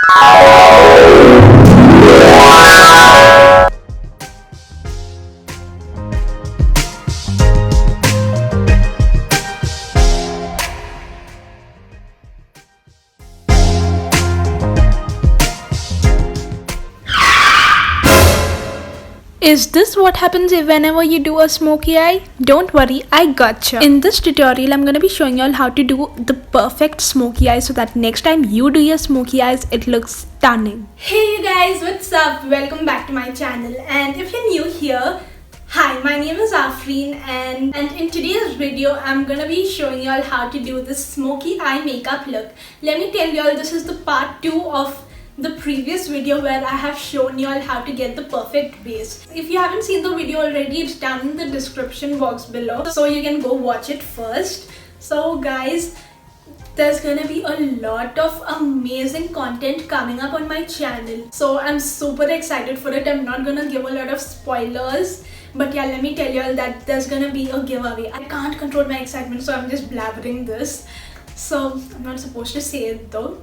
Is this what happens whenever you do a smoky eye? Don't worry, I gotcha. In this tutorial, I'm gonna be showing you all how to do the perfect smoky eye so that next time you do your smoky eyes, it looks stunning. Hey you guys, what's up? Welcome back to my channel. And if you're new here, hi, my name is Afreen and in today's video, I'm gonna be showing you all how to do this smoky eye makeup look. Let me tell you all, this is the part 2 of the previous video where I have shown you all how to get the perfect base. If you haven't seen the video already, it's down in the description box below, so you can go watch it first. So guys, there's gonna be a lot of amazing content coming up on my channel, so I'm super excited for it. I'm not gonna give a lot of spoilers, but yeah, let me tell you all that there's gonna be a giveaway. I can't control my excitement, so I'm just blabbering this, so I'm not supposed to say it though.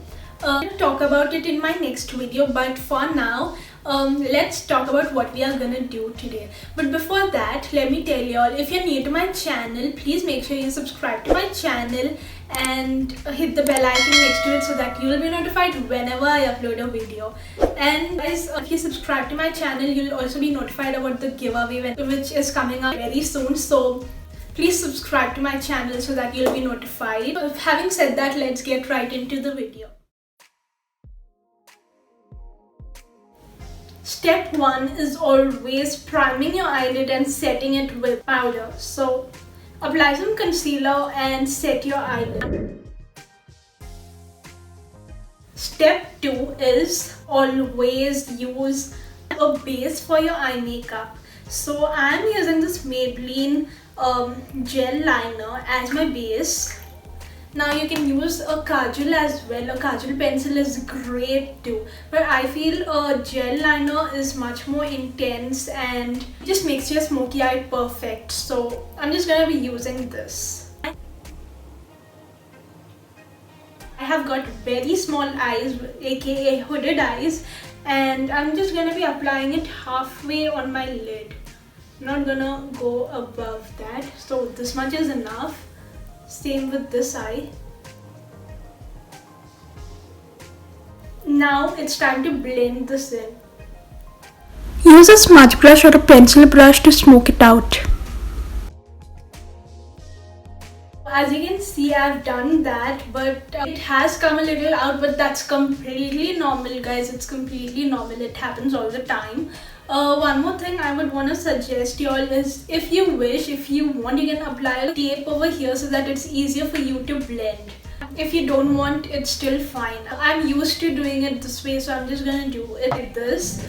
I'll talk about it in my next video, but for now, let's talk about what we are gonna do today. But before that, let me tell you all, if you're new to my channel, please make sure you subscribe to my channel and hit the bell icon next to it so that you'll be notified whenever I upload a video. And guys, if you subscribe to my channel, you'll also be notified about the giveaway which is coming up very soon. So please subscribe to my channel so that you'll be notified. Having said that, let's get right into the video. Step 1 is always priming your eyelid and setting it with powder. So apply some concealer and set your eyelid. Step 2 is always use a base for your eye makeup. So I am using this Maybelline gel liner as my base. Now you can use a kajal as well. A kajal pencil is great too, but I feel a gel liner is much more intense and just makes your smoky eye perfect. So I'm just gonna be using this. I have got very small eyes, aka hooded eyes, and I'm just gonna be applying it halfway on my lid. I'm not gonna go above that, so this much is enough. Same with this eye. Now it's time to blend this in. Use a smudge brush or a pencil brush to smoke it out. As you can see, I've done that, but it has come a little out, but that's completely normal, guys. It's completely normal. It happens all the time. One more thing I would want to suggest you all is, if you wish, if you want, you can apply a tape over here so that it's easier for you to blend. If you don't want, it's still fine. I'm used to doing it this way, so I'm just gonna do it like this.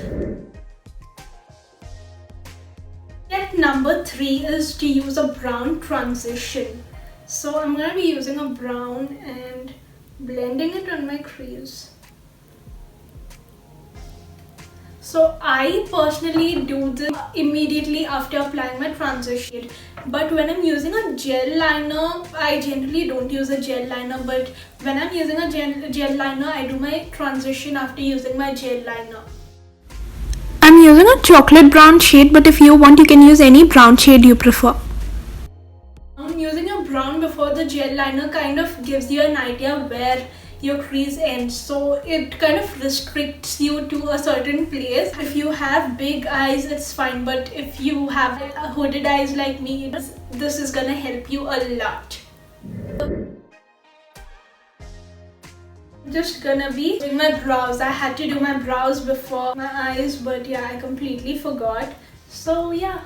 Step number 3 is to use a brown transition. So I'm gonna be using a brown and blending it on my crease. So I personally do this immediately after applying my transition, but when I'm using a gel liner, I generally don't use a gel liner, but when I'm using a gel liner, I do my transition after using my gel liner. I'm using a chocolate brown shade, but if you want, you can use any brown shade you prefer. Using a brown before the gel liner kind of gives you an idea where your crease ends, so it kind of restricts you to a certain place. If you have big eyes, it's fine, but if you have hooded eyes like me, this is gonna help you a lot. Just gonna be doing my brows. I had to do my brows before my eyes, but yeah, I completely forgot. So yeah,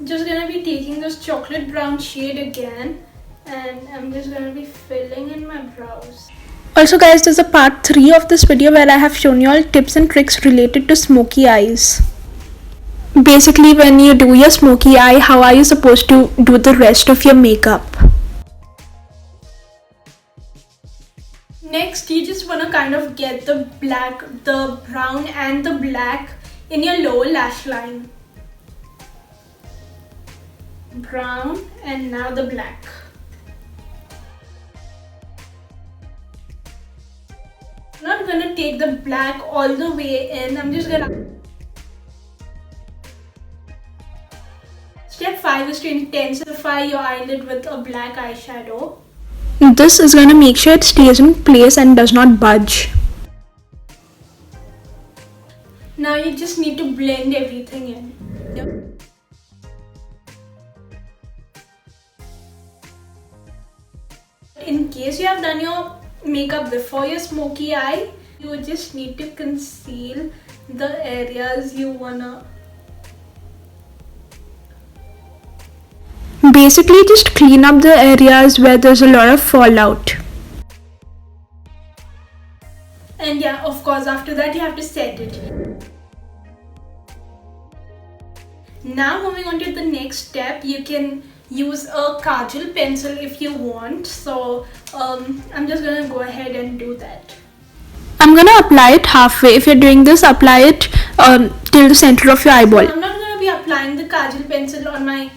just gonna be taking this chocolate brown shade again, and I'm just gonna be filling in my brows. Also guys, there's a part 3 of this video where I have shown you all tips and tricks related to smoky eyes. Basically, when you do your smoky eye, how are you supposed to do the rest of your makeup? Next, you just wanna kind of get the brown and the black in your lower lash line. Brown and now the black. I'm not gonna take the black all the way in. I'm just gonna... Step 5 is to intensify your eyelid with a black eyeshadow. This is gonna make sure it stays in place and does not budge. Now you just need to blend everything in. Yep. In case you have done your makeup before your smoky eye, you just need to conceal the areas you wanna. Basically, just clean up the areas where there's a lot of fallout. And yeah, of course, after that you have to set it. Now moving on to the next step, you can use a kajal pencil if you want. So I'm just gonna go ahead and do that. I'm gonna apply it halfway. If you're doing this, apply it till the center of your eyeball. I'm not gonna be applying the kajal pencil on my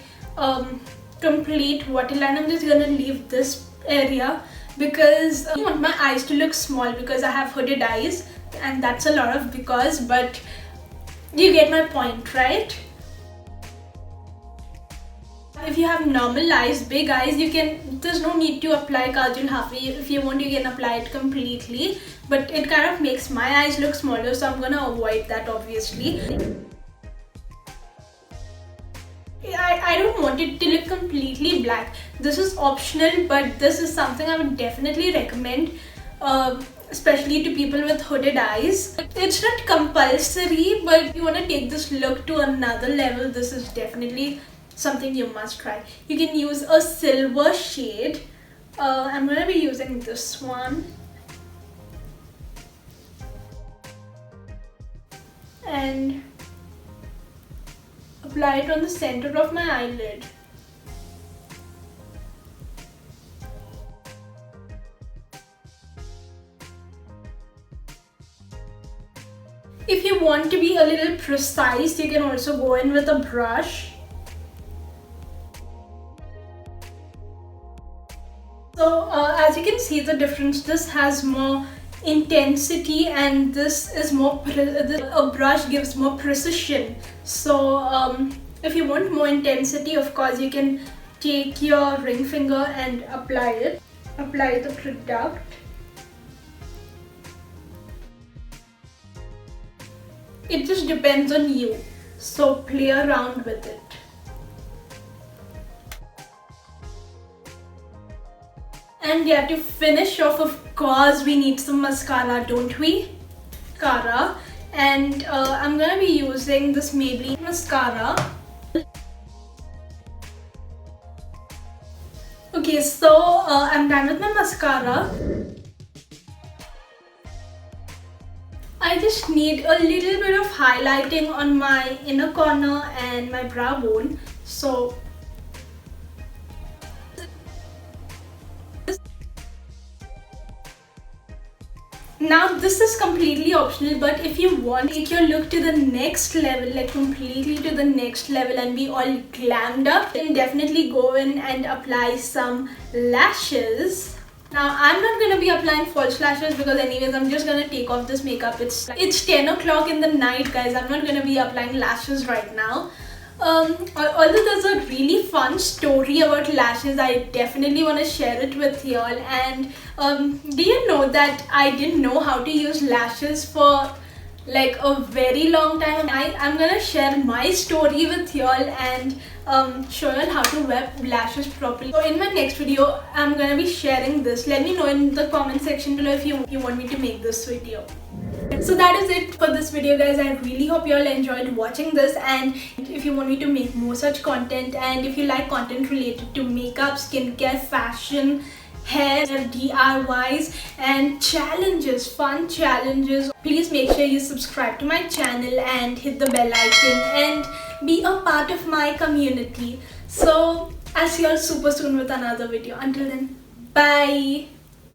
complete waterline. I'm just gonna leave this area because I want my eyes to look small because I have hooded eyes, and that's a lot of because, but you get my point, right? If you have normal eyes, big eyes, there's no need to apply kajal halfway. If you want, you can apply it completely, but it kind of makes my eyes look smaller, so I'm gonna avoid that obviously. I don't want it to look completely black. This is optional, but this is something I would definitely recommend, especially to people with hooded eyes. It's not compulsory, but if you want to take this look to another level, this is definitely something you must try. You can use a silver shade. I'm going to be using this one. And apply it on the center of my eyelid. If you want to be a little precise, you can also go in with a brush. So as you can see the difference, this has more intensity and this is more, a brush gives more precision. So if you want more intensity, of course you can take your ring finger and apply the product. It just depends on you, so play around with it. And yeah, to finish off, of course, we need some mascara, don't we? Mascara. And I'm gonna be using this Maybelline mascara. Okay, so I'm done with my mascara. I just need a little bit of highlighting on my inner corner and my brow bone. So now this is completely optional, but if you want to take your look to the next level, like completely to the next level and be all glammed up, then definitely go in and apply some lashes. Now I'm not going to be applying false lashes because anyways I'm just going to take off this makeup. It's 10 o'clock in the night, guys. I'm not going to be applying lashes right now. Although there's a really fun story about lashes, I definitely want to share it with y'all. And do you know that I didn't know how to use lashes for like a very long time? I'm gonna share my story with y'all and show y'all how to wear lashes properly. So in my next video, I'm gonna be sharing this. Let me know in the comment section below if you want me to make this video. So that is it for this video, guys. I really hope you all enjoyed watching this, and if you want me to make more such content, and if you like content related to makeup, skincare, fashion, hair, DIYs and challenges, fun challenges, please make sure you subscribe to my channel and hit the bell icon and be a part of my community. So I'll see you all super soon with another video. Until then, bye.